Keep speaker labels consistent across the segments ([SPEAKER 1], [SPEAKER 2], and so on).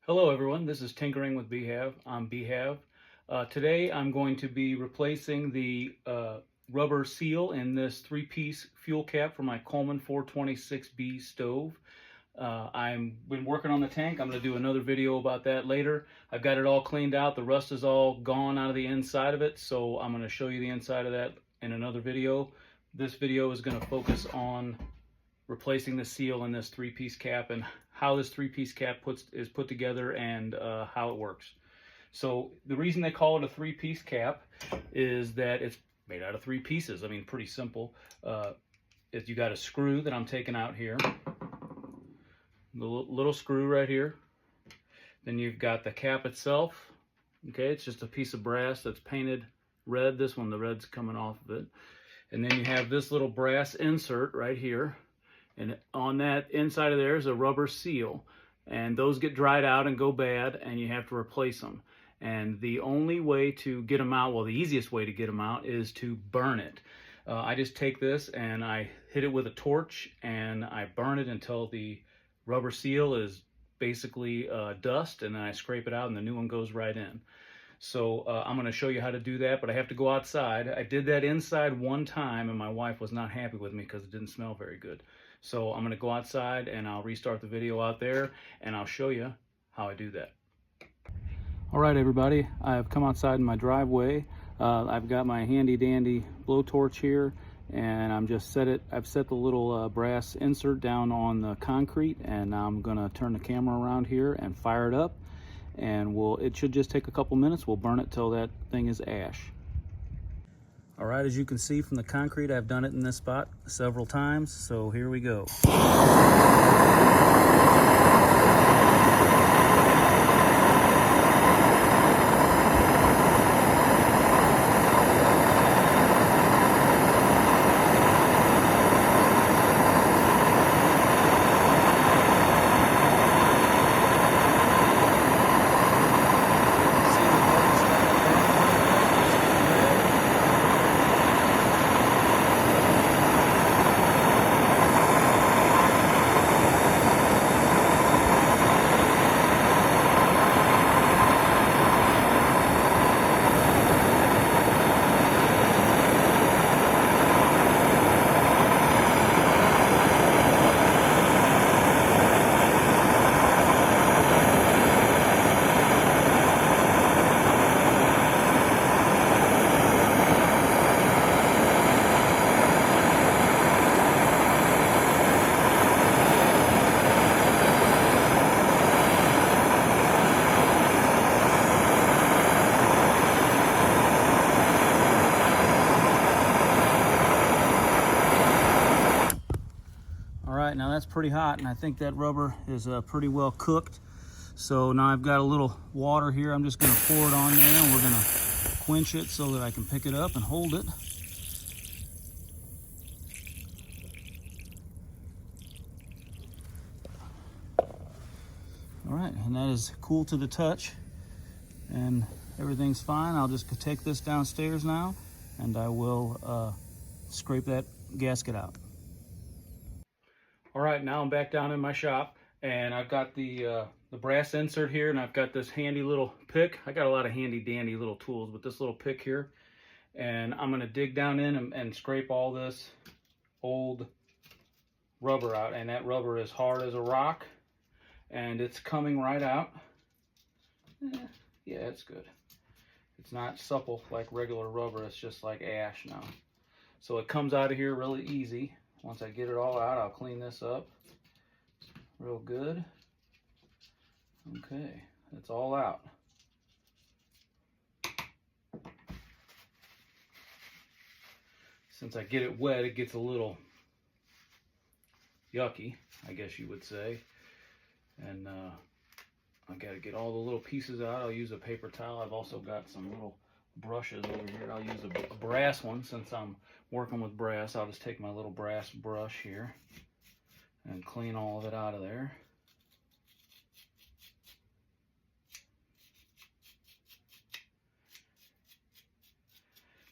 [SPEAKER 1] Hello everyone, this is Tinkering with B-Hav. I'm B-Hav. Today I'm going to be replacing the rubber seal in this three-piece fuel cap for my Coleman 426B stove. I've been working on the tank. I'm going to do another video about that later. I've got it all cleaned out. The rust is all gone out of the inside of it, so I'm going to show you the inside of that in another video. This video is going to focus on replacing the seal in this three-piece cap and how this three-piece cap is put together and how it works. So the reason they call it a three-piece cap is that it's made out of three pieces. I mean, pretty simple. If you got a screw that I'm taking out here, the little screw right here. Then you've got the cap itself. Okay, it's just a piece of brass that's painted red. This one, the red's coming off of it. And then you have this little brass insert right here. And on that inside of there is a rubber seal, and those get dried out and go bad, and you have to replace them. And the only way to get them out, well, the easiest way to get them out is to burn it. I just take this and I hit it with a torch and I burn it until the rubber seal is basically dust, and then I scrape it out and the new one goes right in. So I'm going to show you how to do that, but I have to go outside. I did that inside one time and my wife was not happy with me because it didn't smell very good. So I'm going to go outside and I'll restart the video out there and I'll show you how I do that. All right, everybody, I've come outside in my driveway. I've got my handy dandy blowtorch here, and I've set the little brass insert down on the concrete, and I'm going to turn the camera around here and fire it up. And it should just take a couple minutes. We'll burn it till that thing is ash. All right, as you can see from the concrete, I've done it in this spot several times, so here we go. Alright, now that's pretty hot, and I think that rubber is pretty well cooked. So now I've got a little water here. I'm just going to pour it on there, and we're going to quench it so that I can pick it up and hold it. Alright, and that is cool to the touch, and everything's fine. I'll just take this downstairs now, and I will scrape that gasket out. All right, now I'm back down in my shop, and I've got the brass insert here, and I've got this handy little pick. I got a lot of handy dandy little tools, but this little pick here, and I'm gonna dig down in and scrape all this old rubber out, and that rubber is hard as a rock, and it's coming right out. Yeah, it's good. It's not supple like regular rubber, it's just like ash now. So it comes out of here really easy. Once I get it all out, I'll clean this up real good. Okay, it's all out. Since I get it wet, it gets a little yucky, I guess you would say. And I gotta get all the little pieces out. I'll use a paper towel. I've also got some little brushes over here. I'll use a brass one since I'm working with brass. I'll just take my little brass brush here and clean all of it out of there.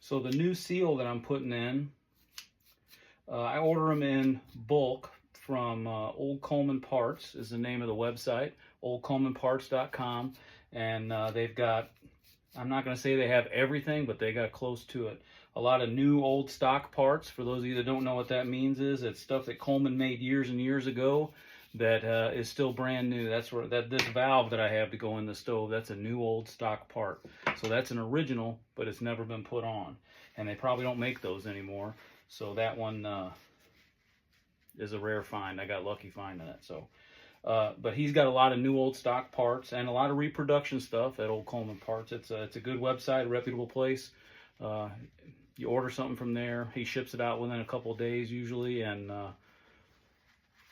[SPEAKER 1] So the new seal that I'm putting in, I order them in bulk from Old Coleman Parts is the name of the website, oldcolemanparts.com, and they've got, I'm not going to say they have everything, but they got close to it. A lot of new old stock parts. For those of you that don't know what that means, it's stuff that Coleman made years and years ago that is still brand new. That's where this valve that I have to go in the stove, that's a new old stock part. So that's an original, but it's never been put on, and they probably don't make those anymore. So that one is a rare find. I got lucky finding it. So, but he's got a lot of new old stock parts and a lot of reproduction stuff at Old Coleman Parts. It's a good website, a reputable place. You order something from there, he ships it out within a couple of days usually, and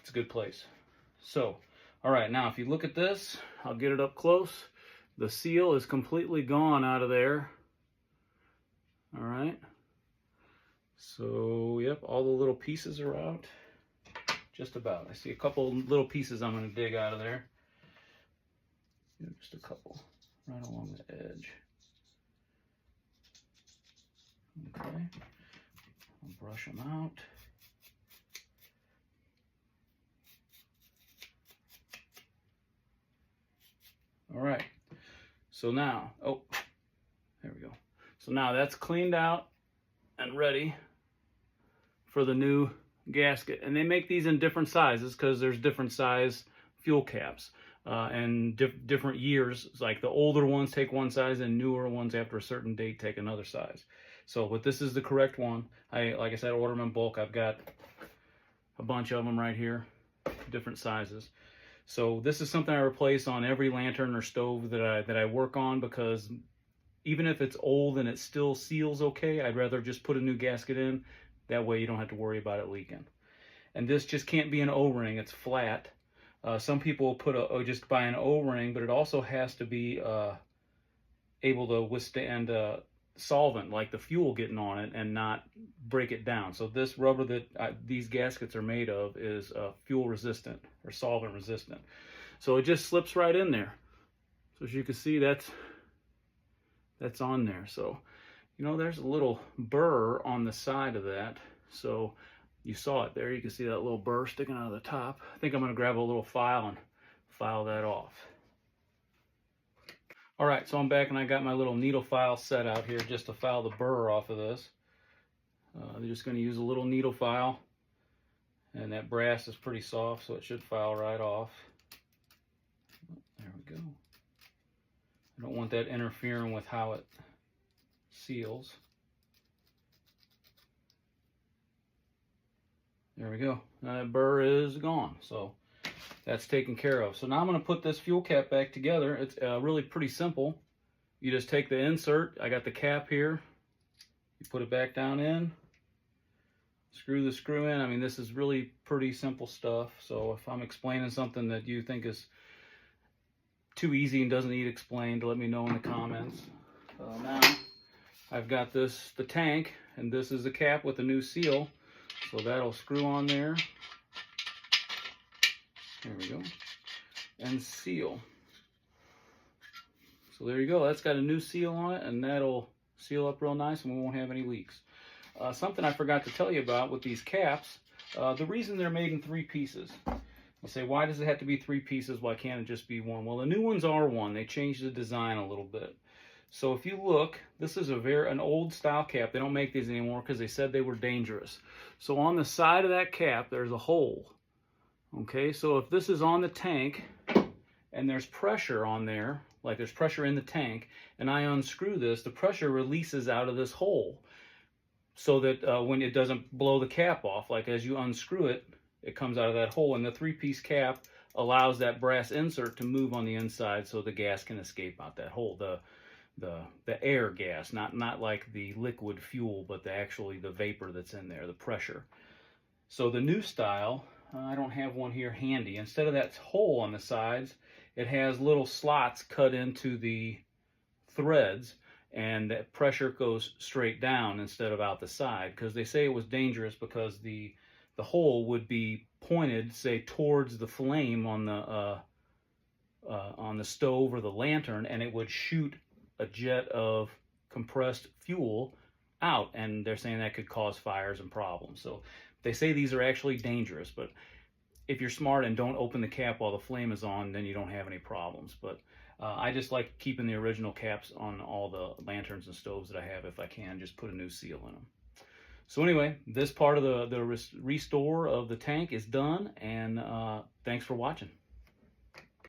[SPEAKER 1] it's a good place. So, all right, now if you look at this, I'll get it up close. The seal is completely gone out of there. All right. So, yep, all the little pieces are out. Just about. I see a couple little pieces I'm going to dig out of there. Just a couple right along the edge. Okay. I'll brush them out. All right. So now, oh, there we go. So now that's cleaned out and ready for the new gasket. And they make these in different sizes because there's different size fuel caps and different years. Like the older ones take one size and newer ones after a certain date take another size. So, but this is the correct one. Like I said, I order them in bulk. I've got a bunch of them right here, different sizes. So this is something I replace on every lantern or stove that I work on, because even if it's old and it still seals okay, I'd rather just put a new gasket in. That way you don't have to worry about it leaking. And this just can't be an O-ring, it's flat. Some people put just buy an O-ring, but it also has to be able to withstand solvent, like the fuel getting on it, and not break it down. So this rubber that these gaskets are made of is fuel resistant or solvent resistant. So it just slips right in there. So as you can see, that's on there. So, you know, there's a little burr on the side of that. So you saw it there. You can see that little burr sticking out of the top. I think I'm going to grab a little file and file that off. All right, so I'm back and I got my little needle file set out here just to file the burr off of this. I'm just going to use a little needle file, and that brass is pretty soft, so it should file right off. There we go. I don't want that interfering with how it seals. There we go. Now that burr is gone, so that's taken care of. So now I'm going to put this fuel cap back together. It's really pretty simple. You just take the insert. I got the cap here. You put it back down in. Screw the screw in. I mean, this is really pretty simple stuff. So if I'm explaining something that you think is too easy and doesn't need explained, let me know in the comments. Now I've got the tank, and this is the cap with the new seal. So that'll screw on there. There we go. And seal. So there you go. That's got a new seal on it, and that'll seal up real nice, and we won't have any leaks. Something I forgot to tell you about with these caps, the reason they're made in 3 pieces. You say, why does it have to be 3 pieces? Why can't it just be one? Well, the new ones are one. They changed the design a little bit. So if you look, this is an old style cap. They don't make these anymore because they said they were dangerous. So on the side of that cap, there's a hole. Okay, so if this is on the tank and there's pressure on there, like there's pressure in the tank, and I unscrew this, the pressure releases out of this hole, so that when it doesn't blow the cap off, like as you unscrew it, it comes out of that hole, and the 3-piece cap allows that brass insert to move on the inside so the gas can escape out that hole. The air gas, not like the liquid fuel, but actually the vapor that's in there, the pressure. So the new style, I don't have one here handy. Instead of that hole on the sides, it has little slots cut into the threads, and that pressure goes straight down instead of out the side, because they say it was dangerous because the hole would be pointed, say, towards the flame on the stove or the lantern, and it would shoot a jet of compressed fuel out, and they're saying that could cause fires and problems. So they say these are actually dangerous, but if you're smart and don't open the cap while the flame is on, then you don't have any problems. But I just like keeping the original caps on all the lanterns and stoves that I have if I can, just put a new seal in them. So anyway, this part of the restore of the tank is done, and thanks for watching.